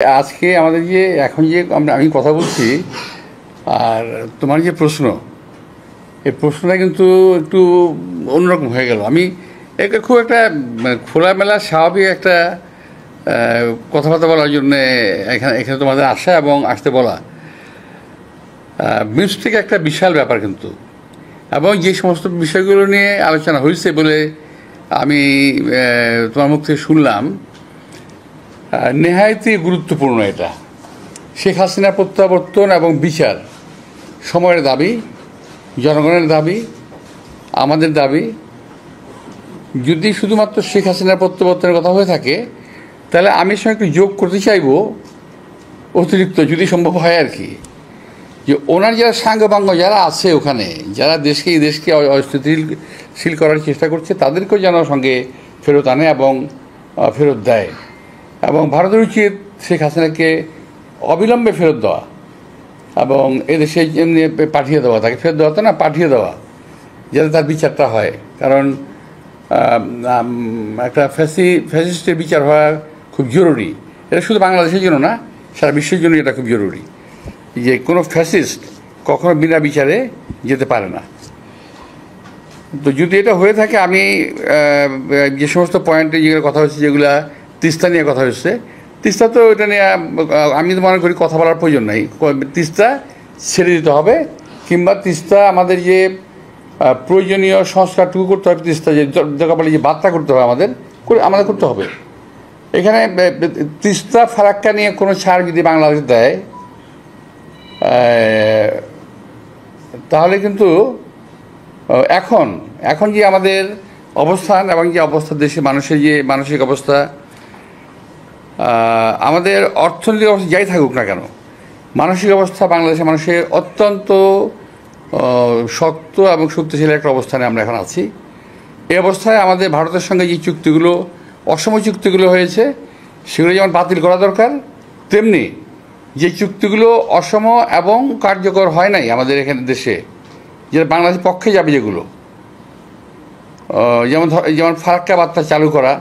আজকে আমাদের যে এখন যে আমি কথা বলছি আর তোমার যে প্রশ্ন, এই প্রশ্নটা কিন্তু একটু অন্যরকম হয়ে গেল। আমি একটা খুব একটা খোলামেলা স্বাভাবিক একটা কথাবার্তা বলার জন্য এখানে এখানে তোমাদের আসা এবং আসতে বলা মিউজিক একটা বিশাল ব্যাপার কিন্তু, এবং যে সমস্ত বিষয়গুলো নিয়ে আলোচনা হয়েছে বলে আমি তোমার মুখ থেকে শুনলাম, নেহায়তই গুরুত্বপূর্ণ। এটা শেখ হাসিনা প্রত্যাবর্তন এবং বিচার সময়ের দাবি, জনগণের দাবি, আমাদের দাবি। যদি শুধুমাত্র শেখ হাসিনার প্রত্যাবর্তনের কথা হয়ে থাকে, তাহলে আমি সঙ্গে একটু যোগ করতে চাইব অতিরিক্ত, যদি সম্ভব হয় আর কি, যে ওনার যারা সাঙ্গপাঙ্গ যারা আছে ওখানে, যারা এই দেশকে অস্থিতিশীল করার চেষ্টা করছে, তাদেরকেও যেন সঙ্গে ফেরত আনে এবং ফেরত দেয়। এবং ভারতের উচিত শেখ হাসিনাকে অবিলম্বে ফেরত দেওয়া এবং এদেশে এমনি পাঠিয়ে দেওয়া, তাকে ফেরত দেওয়া তো না, পাঠিয়ে দেওয়া, যাতে তার বিচারটা হয়। কারণ একটা ফ্যাসিস্টের বিচার হওয়া খুব জরুরি। এটা শুধু বাংলাদেশের জন্য না, সারা বিশ্বের জন্য এটা খুব জরুরি, যে কোনো ফ্যাসিস্ট কখনো বিনা বিচারে যেতে পারে না। তো যদি এটা হয়ে থাকে, আমি যে সমস্ত পয়েন্টে যেগুলো কথা হচ্ছে, যেগুলা তিস্তা নিয়ে কথা হচ্ছে, তিস্তা তো এটা নিয়ে আমি তো মনে করি কথা বলার প্রয়োজন নাই। তিস্তা ছেড়ে দিতে হবে, কিংবা তিস্তা আমাদের যে প্রয়োজনীয় সংস্কারটুকু করতে হবে, তিস্তা যে দরকার বলে যে বার্তা করতে হবে আমাদের করতে হবে। এখানে তিস্তা ফারাক্কা নিয়ে কোনো ছাড় যদি বাংলাদেশ দেয়, তাহলে কিন্তু এখন যে আমাদের অবস্থান এবং যে অবস্থা, দেশে মানুষের যে মানসিক অবস্থা, আমাদের অর্থনৈতিক অবস্থা যাই থাকুক না কেন, মানসিক অবস্থা বাংলাদেশের মানুষের অত্যন্ত শক্ত এবং শক্তিশালী একটা অবস্থানে আমরা এখন আছি। এই অবস্থায় আমাদের ভারতের সঙ্গে যে চুক্তিগুলো, অসম চুক্তিগুলো হয়েছে, সেগুলো যেমন বাতিল করা দরকার, তেমনি যে চুক্তিগুলো অসম এবং কার্যকর হয় নাই আমাদের এখানে দেশে, যেটা বাংলাদেশের পক্ষে যাবে, যেগুলো যেমন ফারাক্কা বার্তা চালু করা,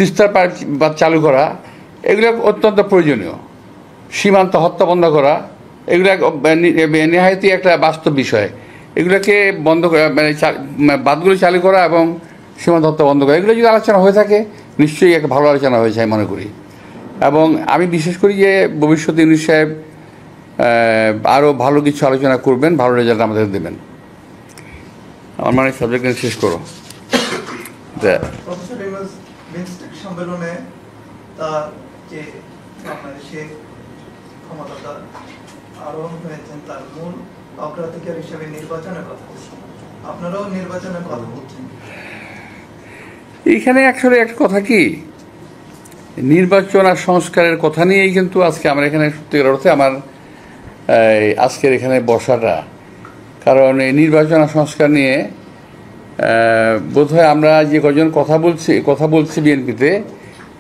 তিস্তার বাদ চালু করা, এগুলো অত্যন্ত প্রয়োজনীয়। সীমান্ত হত্যা বন্ধ করা, এগুলো নেহায়তই একটা বাস্তব বিষয়। এগুলোকে বন্ধ করা, বাদগুলো চালু করা এবং সীমান্ত হত্যা বন্ধ করা, এগুলো যদি আলোচনা হয়ে থাকে, নিশ্চয়ই একটা ভালো আলোচনা হয়েছে আমি মনে করি। এবং আমি বিশেষ করি যে ভবিষ্যতে ইউনূস সাহেব আরও ভালো কিছু আলোচনা করবেন, ভালো রেজাল্ট আমাদের দেবেন। আমার মানে সাবজেক্ট শেষ করো। সম্মেলনে তার যে বাংলাদেশে ক্ষমতাটা আরোহণ হয়েছেন, তার মূল অগ্রাধিকার হিসেবে নির্বাচনের কথা বলছেন। আপনারাও নির্বাচনের কথা বলছেন। এইখানে আসলে একটা কথা কি, নির্বাচন আর সংস্কারের কথা নিয়েই কিন্তু আজকে আমরা এখানে সত্যিকার অর্থে আমার আজকের এখানে বসাটা। কারণ এই নির্বাচন আর সংস্কার নিয়ে বোধহয় আমরা যে কজন কথা বলছি বিএনপিতে,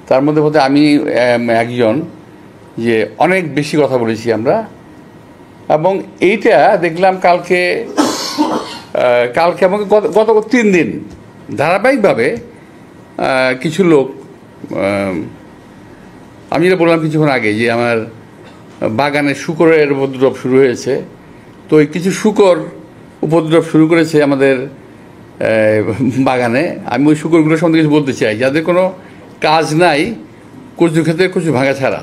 তার মধ্যে বোধহয় আমি একজন, যে অনেক বেশি কথা বলেছি আমরা। এবং এইটা দেখলাম কালকে এবং গত 3 দিন ধারাবাহিকভাবে কিছু লোক, আমি যেটা বললাম কিছুক্ষণ আগে, যে আমার বাগানে শূকরের উপদ্রব শুরু হয়েছে। তো ওই কিছু শূকর উপদ্রব শুরু করেছে আমাদের বাগানে। আমি ওই শূকরগুলোর সম্বন্ধে কিছু বলতে চাই, যাদের কোনো কাজ নাই কচু খেতে কচু ভাঙা ছাড়া।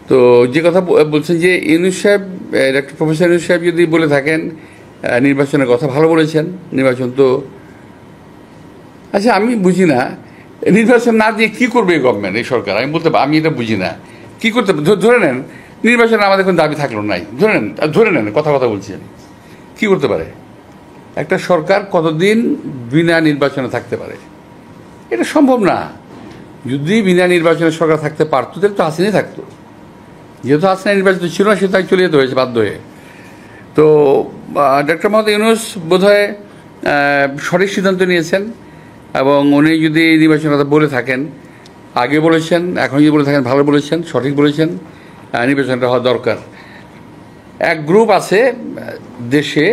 তো যে কথা বলছেন যে ইউনূস সাহেব, ডক্টর প্রফেসর ইউনূস সাহেব যদি বলে থাকেন নির্বাচনের কথা, ভালো বলেছেন। নির্বাচন তো আচ্ছা, আমি বুঝি না নির্বাচন না দিয়ে কী করবে এই গভর্নমেন্ট, এই সরকার। আমি এটা বুঝি না কী করতে। ধরে নেন নির্বাচনে আমাদের কোনো দাবি থাকলো নাই, ধরে নেন কথা বলছেন, কী করতে পারে একটা সরকার? কতদিন বিনা নির্বাচনে থাকতে পারে? এটা সম্ভব না। যদি বিনা নির্বাচনে সরকার থাকতে পারতো, তাহলে তো হাসিনাই থাকতো। যেহেতু হাসিনা নির্বাচিত ছিল না, সে তাই চলে যেতে হয়েছে বাধ্য হয়ে। তো ডক্টর মোহাম্মদ ইউনূস বোধহয় সঠিক সিদ্ধান্ত নিয়েছেন। এবং উনি যদি নির্বাচনের কথা বলে থাকেন, আগে বলেছেন, এখন যদি বলে থাকেন, ভালো বলেছেন, সঠিক বলেছেন। নির্বাচনটা হওয়া দরকার। এক গ্রুপ আছে দেশে,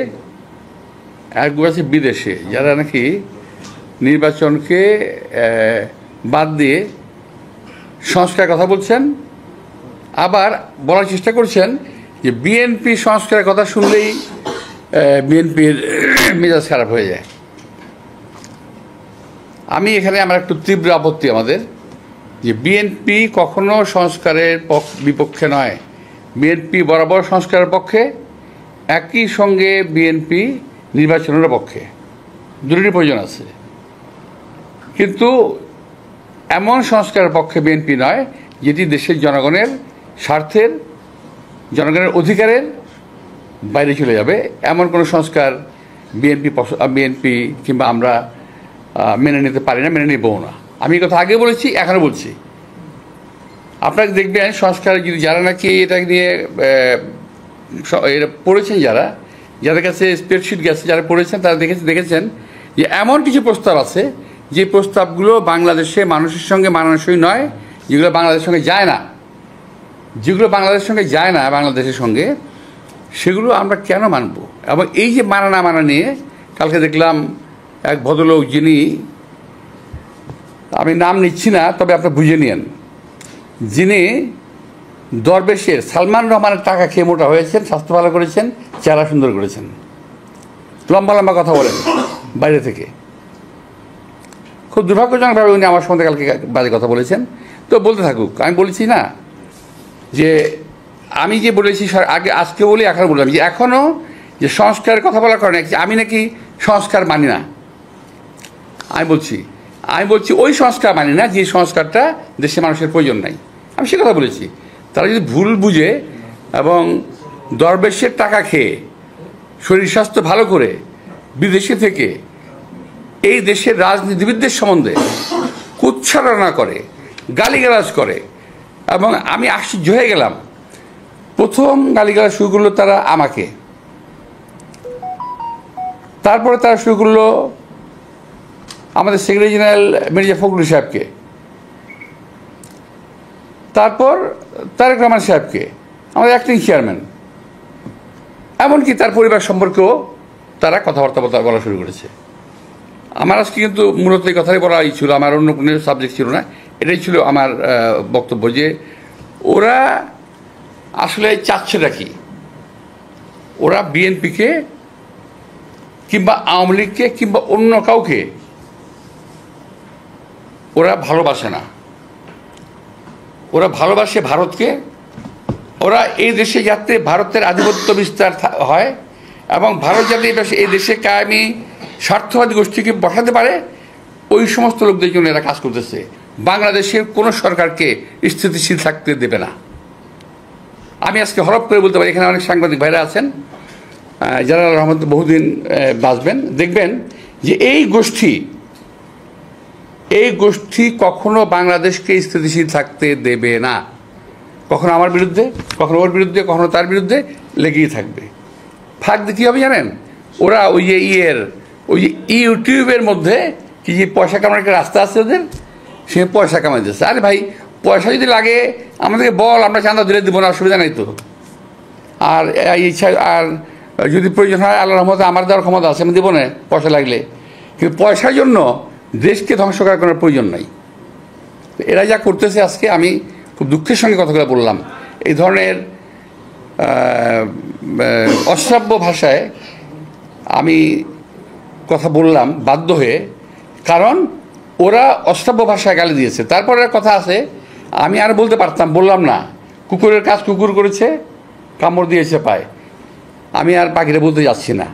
এক গ্রুপ আছে বিদেশে, যারা নাকি নির্বাচনকে বাদ দিয়ে সংস্কারের কথা বলছেন, আবার বলার চেষ্টা করছেন যে বিএনপি সংস্কারের কথা শুনলেই বিএনপির মেজাজ খারাপ হয়ে যায়। আমি এখানে আমার একটু তীব্র আপত্তি আমাদের, যে বিএনপি কখনো সংস্কারের বিপক্ষে নয়, বিএনপি বরাবর সংস্কারের পক্ষে, একই সঙ্গে বিএনপি নির্বাচনের পক্ষে, দুটোরই প্রয়োজন আছে। কিন্তু এমন সংস্কারের পক্ষে বিএনপি নয় যেটি দেশের জনগণের স্বার্থের, জনগণের অধিকারের বাইরে চলে যাবে, এমন কোনো সংস্কার বিএনপি কিংবা আমরা মেনে নিতে পারি না, মেনে নিবও না। আমি এই কথা আগে বলেছি, এখনও বলছি। আপনারা দেখবেন সংস্কার যদি যারা নাকি এটা নিয়ে পড়েছেন, যাদের কাছে স্প্রেডশিট গেছে, যারা পড়েছেন তারা দেখেছেন যে এমন কিছু প্রস্তাব আছে যে প্রস্তাবগুলো বাংলাদেশে মানুষের সঙ্গে মানানসই নয়, যেগুলো বাংলাদেশের সঙ্গে যায় না, বাংলাদেশের সঙ্গে, সেগুলো আমরা কেন মানব? এবং এই যে মানা না মানা নিয়ে কালকে দেখলাম এক ভদ্রলোক, যিনি, আমি নাম নিচ্ছি না, তবে আপনারা বুঝে নিন, যিনি দরবেশের সালমান রহমানের টাকা খেয়ে মোটা হয়েছেন, স্বাস্থ্য ভালো করেছেন, চেহারা সুন্দর করেছেন, লম্বা লম্বা কথা বলেন বাইরে থেকে। খুব দুর্ভাগ্যজনকভাবে উনি আমার সঙ্গে কালকে বাজে কথা বলেছেন। তো বলতে থাকুক, আমি বলেছি না যে আমি যে বলেছি আগে, আজকে বলি, এখন বললাম যে এখনও যে সংস্কারের কথা বলার কারণে আমি নাকি সংস্কার মানি না। আমি বলছি ওই সংস্কার মানি না যে সংস্কারটা দেশের মানুষের প্রয়োজন নাই। আমি সে কথা বলেছি। তারা যদি ভুল বুঝে এবং দরবেশের টাকা খেয়ে শরীর স্বাস্থ্য ভালো করে বিদেশে থেকে এই দেশের রাজনীতিবিদদের সম্বন্ধে কুৎসারণা করে, গালিগালাজ করে, এবং আমি আশ্চর্য হয়ে গেলাম। প্রথম গালিগালাজ শুরু করলো তারা আমাকে, তারপরে তারা শুরু করলো আমাদের সেক্রেটারি জেনারেল মির্জা ফখরুল সাহেবকে, তারপর তারেক রহমান সাহেবকে, আমাদের অ্যাক্টিং চেয়ারম্যান, এমনকি তার পরিবার সম্পর্কেও তারা কথাবার্তা বলা শুরু করেছে। আমার আজকে কিন্তু মূলত এই কথাই বলাই ছিল, আমার অন্য কোনো সাবজেক্ট ছিল না। এটাই ছিল আমার বক্তব্য, যে ওরা আসলে চাচ্ছেটা কি। ওরা বিএনপিকে কিংবা আওয়ামী লীগকে কিংবা অন্য কাউকে ওরা ভালোবাসে না, ওরা ভালোবাসে ভারতকে। ওরা এই দেশে যাতে ভারতের আধিপত্য বিস্তার হয় এবং ভারত যাতে এই দেশে কায়েমি স্বার্থবাদী গোষ্ঠীকে বসাতে পারে, ওই সমস্ত লোকদের জন্য এরা কাজ করতেছে। বাংলাদেশের কোনো সরকারকে স্থিতিশীল থাকতে দেবে না। আমি আজকে হরফ করে বলতে পারি, এখানে অনেক সাংবাদিক ভাইরা আছেন যারা রহমত বহুদিন বাঁচবেন, দেখবেন যে এই গোষ্ঠী কখনো বাংলাদেশকে স্থিতিশীল থাকতে দেবে না। কখনো আমার বিরুদ্ধে, কখনো ওর বিরুদ্ধে, কখনো তার বিরুদ্ধে লেগেই থাকবে। ফাঁক দিয়ে কী হবে জানেন? ওরা ওই যে ইউটিউবের মধ্যে কি যে পয়সা কামানোর একটা রাস্তা আছে ওদের, সে পয়সা কামাইতেছে। আরে ভাই, পয়সা যদি লাগে আমাদেরকে বল, আমরা চাঁদা দিলে দিব না, অসুবিধা নেই তো। আর ইচ্ছা, আর যদি প্রয়োজন হয় আল্লাহর রহমতে আমার দেওয়ার ক্ষমতা আছে, আমি দেবো না পয়সা লাগলে। কিন্তু পয়সার জন্য দেশকে ধ্বংস করার কোনো প্রয়োজন নাই। এরা যা করতেছে, আজকে আমি খুব দুঃখের সঙ্গে কথাগুলো বললাম, এই ধরনের অশ্রাব্য ভাষায় আমি কথা বললাম বাধ্য হয়ে, কারণ ওরা অশ্রাব্য ভাষায় গালি দিয়েছে। তারপরে কথা আছে, আমি আর বলতে পারতাম, বললাম না। কুকুরের কাজ কুকুর করেছে, কামড় দিয়েছে পায়। আমি আর পাখিরা বলতে যাচ্ছি না।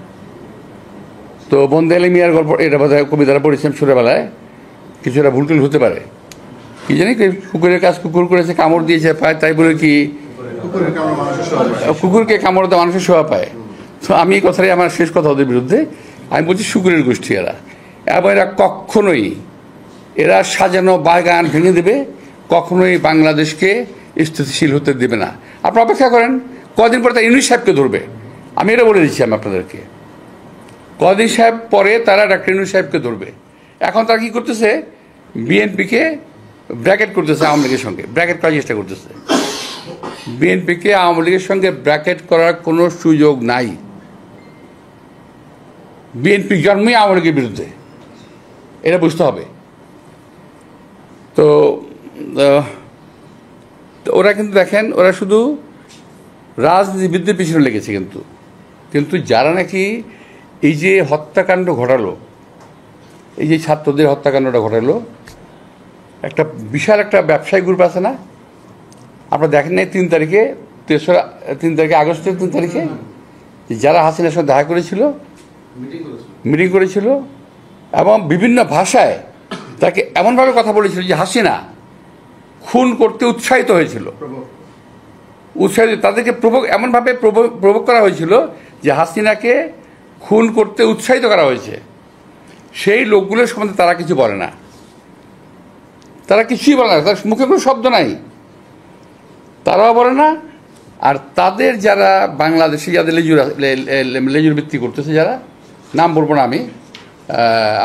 তো বন্দে আলী মিয়ার গল্প, এটা বোধহয় কবিতাটা পড়েছিলাম ছোটোবেলায়, কিছুটা ভুলটুল হতে পারে, কি জানি, কুকুরের কাজ কুকুর করেছে, কামড় দিয়েছে পায়, তাই বলে কি কুকুরকে কামড় দেওয়া মানুষের শোভা পায়? তো আমি এই কথাটাই আমার শেষ কথা ওদের বিরুদ্ধে। আমি বলছি শুকুরের গোষ্ঠী এরা, এবং এরা কখনোই, এরা সাজানো বাগান ভেঙে দেবে, কখনোই বাংলাদেশকে স্থিতিশীল হতে দেবে না। আপনারা অপেক্ষা করেন, কদিন পরে তারা ইউনূস সাহেবকে ধরবে। আমি এটা বলে দিচ্ছি আমি আপনাদেরকে, কদিন সাহেব পরে তারা ডাক্তার ইউনূস সাহেবকে ধরবে। এখন তারা কী করতেছে? বিএনপিকে ব্র্যাকেট করতেছে আওয়ামী লীগের সঙ্গে, ব্র্যাকেট করার চেষ্টা করতেছে। বিএনপিকে আওয়ামী লীগের সঙ্গে ব্র্যাকেট করার কোনো সুযোগ নাই। বিএনপি জন্মই আওয়ামী লীগের বিরুদ্ধে, এটা বুঝতে হবে। তো তো ওরা কিন্তু দেখেন, ওরা শুধু রাজনীতিবিদদের পিছনে লেগেছে, কিন্তু যারা নাকি এই যে হত্যাকাণ্ড ঘটালো, এই যে ছাত্রদের হত্যাকাণ্ডটা ঘটালো, একটা বিশাল একটা ব্যবসায়ী গ্রুপ আছে না, আপনারা দেখেন নাই 3 তারিখে, 3 তারিখে আগস্টের 3 তারিখে যারা হাসিনার সঙ্গে দেখা করেছিল, মিটিং করেছিল, এবং বিভিন্ন ভাষায় তাকে এমনভাবে কথা বলেছিল যে হাসিনা খুন করতে উৎসাহিত হয়েছিল, তাদেরকে এমনভাবে প্রভোগ করা হয়েছিল যে হাসিনাকে খুন করতে উৎসাহিত করা হয়েছে। সেই লোকগুলোর সম্বন্ধে তারা কিছু বলে না, তারা কিছুই বলে না, তার মুখে কোনো শব্দ নাই, তারাও বলে না। আর তাদের যারা বাংলাদেশে যাদের লেজুর ভিত্তি করতেছে, যারা নাম বলবো না আমি,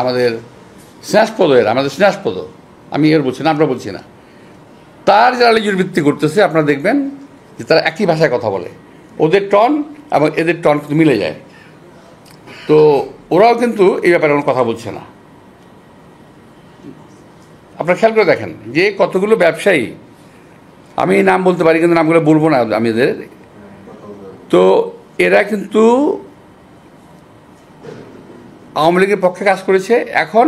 আমাদের স্নেহাসপদ, আমি এর বলছি না, আমরা বলছি না, তার যারা লেজুর ভিত্তি করতেছে আপনারা দেখবেন যে তারা একই ভাষায় কথা বলে, ওদের টন এবং এদের টন কিন্তু মিলে যায়। তো ওরাও কিন্তু এই ব্যাপারে কোনো কথা বলছে না। আপনারা খেয়াল করে দেখেন যে কতগুলো ব্যবসায়ী, আমি নাম বলতে পারি কিন্তু নামগুলো বলবো না আমি এদের, তো এরা কিন্তু আওয়ামী লীগের পক্ষে কাজ করেছে, এখন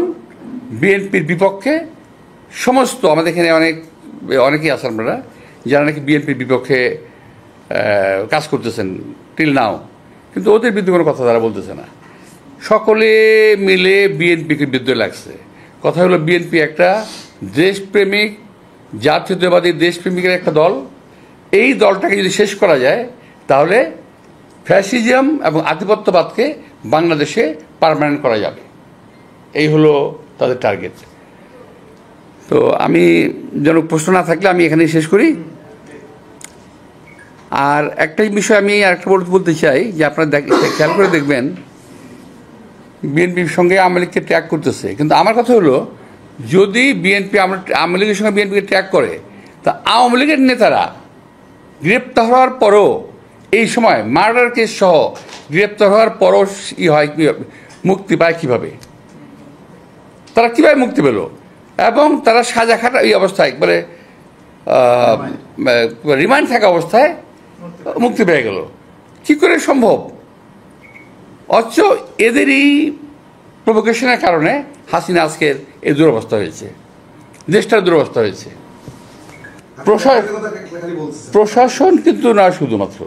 বিএনপির বিপক্ষে সমস্ত, আমাদের এখানে অনেকেই আছেন আপনারা যারা নাকি বিএনপির বিপক্ষে কাজ করতেছেন টিল নাও, কিন্তু ওদের বিরুদ্ধে কোনো কথা তারা বলতেছে না। সকলে মিলে বিএনপিকে বিরুদ্ধে লাগছে। কথা হলো বিএনপি একটা দেশপ্রেমিক, জাতীয়তাবাদী দেশপ্রেমিকের একটা দল। এই দলটাকে যদি শেষ করা যায় তাহলে ফ্যাসিজম এবং আধিপত্যবাদকে বাংলাদেশে পার্মানেন্ট করা যাবে, এই হলো তাদের টার্গেট। তো আমি যেন প্রশ্ন না থাকলে আমি এখানেই শেষ করি। আর একটাই বিষয় আমি আরেকটা বলতে চাই যে আপনারা খেয়াল করে দেখবেন বিএনপির সঙ্গে আওয়ামী লীগকে ট্র্যাক করতেছে, কিন্তু আমার কথা হলো যদি বিএনপি আওয়ামী লীগের সঙ্গে বিএনপিকে ট্র্যাক করে, তা আওয়ামী লীগের নেতারা গ্রেপ্তার হওয়ার পরও, এই সময় মার্ডার কেস সহ গ্রেপ্তার হওয়ার পরও মুক্তি পায় কীভাবে? তারা কীভাবে মুক্তি পেল? এবং তারা সাজা খাটা এই অবস্থায় একবারে রিমান্ড থাকা অবস্থায় মুক্তি পেয়ে গেল, কী করে সম্ভব? অথচ এদেরই প্রভোকেশনের কারণে হাসিনা আজকের এই দুরবস্থা হয়েছে, দেশটার দুরবস্থা হয়েছে। প্রশাসন কিন্তু না, শুধুমাত্র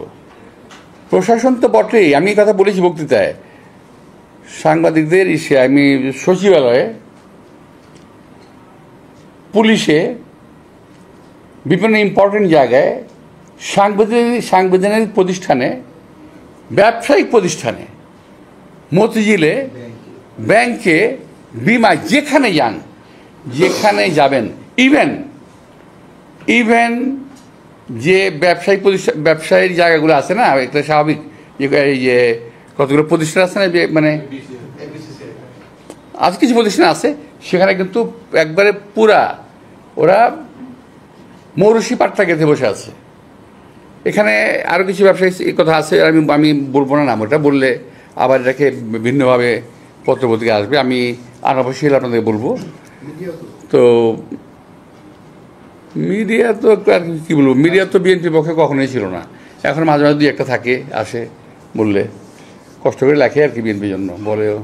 প্রশাসন তো বটেই। আমি এই কথা বলেছি বক্তৃতায়, সাংবাদিকদের আমি সচিবালয়ে, পুলিশে, বিভিন্ন ইম্পর্টেন্ট জায়গায়, সাংবিধানিক প্রতিষ্ঠানে, ব্যবসায়িক প্রতিষ্ঠানে, মতিঝিলে, ব্যাংকে, বিমা, যেখানে যাবেন, ইভেন যে ব্যবসায়ীর জায়গাগুলো আছে না, একটা স্বাভাবিক এই যে কতগুলো প্রতিষ্ঠান আছে না, মানে আজ কিছু প্রতিষ্ঠান আছে, সেখানে কিন্তু একবারে পুরা ওরা মৌরসি পাট্টা গেঁথে বসে আছে। এখানে আরও কিছু ব্যবসায়ী কথা আছে, আমি বলবো না নাম, ওটা বললে আবার এটাকে ভিন্নভাবে পত্রপত্রিকা আসবে, আমি আনাবশ্যক আপনাদের বলবো। তো মিডিয়া তো আর কী বলবো, মিডিয়া তো বিএনপির পক্ষে কখনোই ছিল না, এখন মাঝে মাঝে 2-1টা থাকে, আসে, বললে কষ্ট করে লেখে আর কি বিএনপির জন্য বলেও।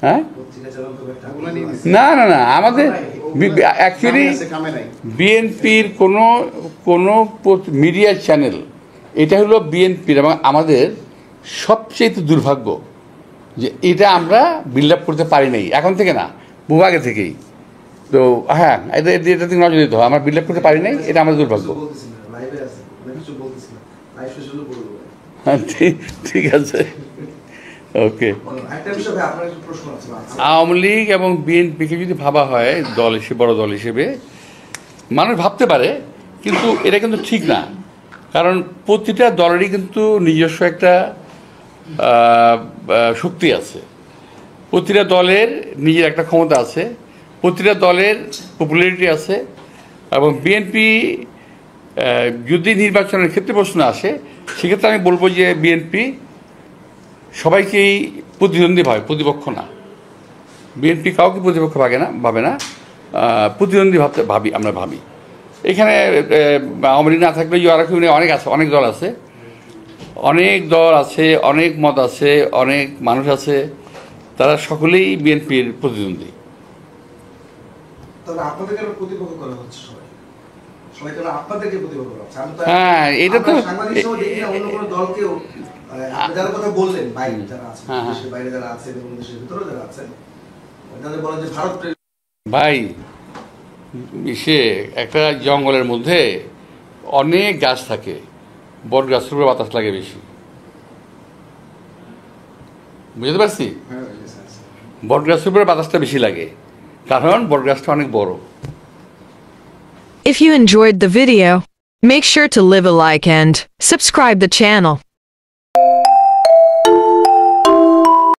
হ্যাঁ, না না না, আমাদের অ্যাকচুয়ালি বিএনপির কোনো মিডিয়া চ্যানেল, এটা হলো বিএনপির এবং আমাদের সবচেয়ে দুর্ভাগ্য যে এটা আমরা বিল্ড আপ করতে পারি নাই, এখন থেকে না, বহু আগে থেকেই। তো হ্যাঁ, এটা থেকে নজর দিতে হয়, আমরা বিল্ড আপ করতে পারি নাই, এটা আমাদের দুর্ভাগ্য। হ্যাঁ, ঠিক আছে, ওকে। আওয়ামী লীগ এবং বিএনপিকে যদি ভাবা হয় দল হিসেবে, বড় দল হিসেবে, মানুষ ভাবতে পারে, কিন্তু এটা কিন্তু ঠিক না। কারণ প্রতিটা দলেরই কিন্তু নিজস্ব একটা শক্তি আছে, প্রতিটা দলের নিজের একটা ক্ষমতা আছে, প্রতিটা দলের পপুলারিটি আছে। এবং বিএনপি যদি নির্বাচনের ক্ষেত্রে প্রশ্ন আসে, সেক্ষেত্রে আমি বলবো যে বিএনপি সবাইকেই প্রতিদ্বন্দ্বী ভাবে, প্রতিপক্ষ না। বিএনপি কাউকে প্রতিপক্ষ ভাবে না, প্রতিদ্বন্দ্বী আমরা ভাবি এখানে আওয়ামী লীগ না থাকলে ইউআরএফ অনেক আছে, অনেক দল আছে, অনেক মত আছে, অনেক মানুষ আছে, তারা সকলেই বিএনপির প্রতিদ্বন্দ্বী। তবে আপনাদের কেন প্রতিপক্ষ করা হচ্ছে সবাই কেন আপনাদেরকে প্রতিপক্ষ করা হচ্ছে? হ্যাঁ, এটা তো সাংবাদিক সহ দেখি না অন্য কোনো দলকেও আপনি যারা কথা বললেন বাইরে যারা আছে, দেশের বাইরে যারা আছে এবং দেশের ভিতরে যারা আছে, তাদের বলেন যে ভারত ভাই সে একটা জঙ্গলের মধ্যে অনেক গাছ থাকে, বট গাছের উপরে বাতাস লাগে বেশি, বুঝতে পারছি? বট গাছের উপরে বাতাসটা বেশি লাগে কারণ বট গাছটা অনেক বড়। If you enjoyed the video, make sure to leave a like and subscribe the channel.